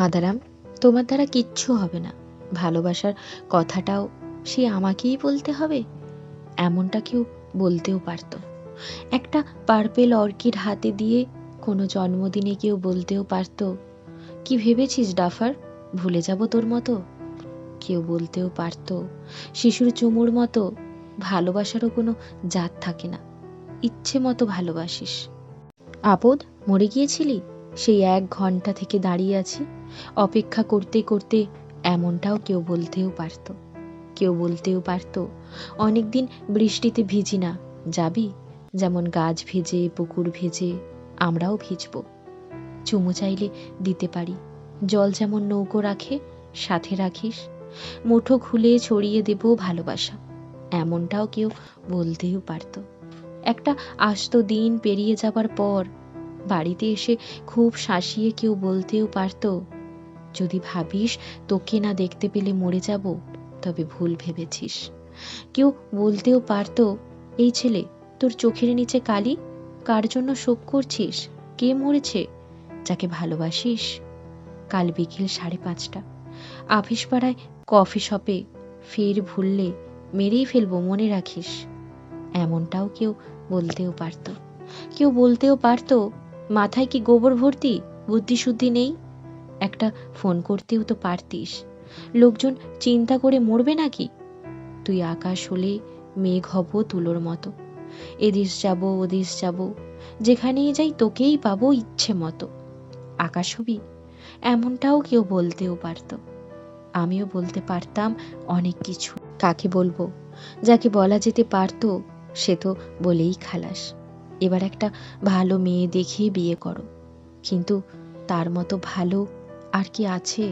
হাঁদারাম, তোমার দ্বারা কিচ্ছু হবে না। ভালোবাসার কথাটাও সে আমাকেই বলতে হবে? এমনটা কেউ বলতেও পারত। একটা পার্পেল অর্কিড হাতে দিয়ে কোনো জন্মদিনে কেউ বলতেও পারত, কি ভেবেছিস ডাফার, ভুলে যাব তোর মতো? কেউ বলতেও পারত, শিশুর চুমুর মতো ভালোবাসারও কোনো জাত থাকে না, ইচ্ছে মতো ভালোবাসিস। আপদ, মরে গিয়েছিলি? সেই 1 ঘন্টা থেকে দাঁড়িয়ে আছি অপেক্ষা করতে করতে। এমনটাও কেউ বলতেও পারত। কেউ বলতেও পারত, অনেকদিন বৃষ্টিতে ভিজি না, যাবি? যেমন গাছ ভেজে, পুকুর ভেজে আমরাও ভিজব। চুমু চাইলে দিতে পারি, জল যেমন নৌকো রাখে সাথে রাখিস। মুঠো খুলে ছড়িয়ে দেব ভালোবাসা। এমনটাও কেউ বলতেও পারত। একটা আস্ত দিন পেরিয়ে যাবার পর বাড়িতে এসে খুব শাসিয়ে কেউ বলতেও পারত, যদি ভাবিস তোকে না দেখতে পেলে মরে যাব, তবে ভুল ভেবেছিস। কেউ বলতেও পারত, এই ছেলে, তোর চোখের নিচে কালি, কার জন্য শোক করছিস? কে মরেছে? যাকে ভালোবাসিস। কাল বিকেল 5:30, আফিস পাড়ায় কফি শপে, ফের ভুললে মেরেই ফেলবো, মনে রাখিস। এমনটাও কেউ বলতেও পারত। কেউ বলতেও পারত, মাথায় কি গোবর ভর্তি, বুদ্ধি শুদ্ধি নেই? একটা ফোন করতেও তো পারতিস, লোকজন চিন্তা করে মরবে নাকি? তুই আকাশ হলে মেঘ হব তুলোর মতো, এদেশ যাব ওদেশ যাব, যেখানেই যাই তোকেই পাবো ইচ্ছে মতো। আকাশ হবি? এমনটাও কেউ বলতেও পারত। আমিও বলতে পারতাম অনেক কিছু। কাকে বলবো? যাকে বলা যেতে পারত সে তো বলেই খালাস, এবার একটা ভালো মেয়ে দেখে বিয়ে করো। কিন্তু তার মতো ভালো আর কি আছে?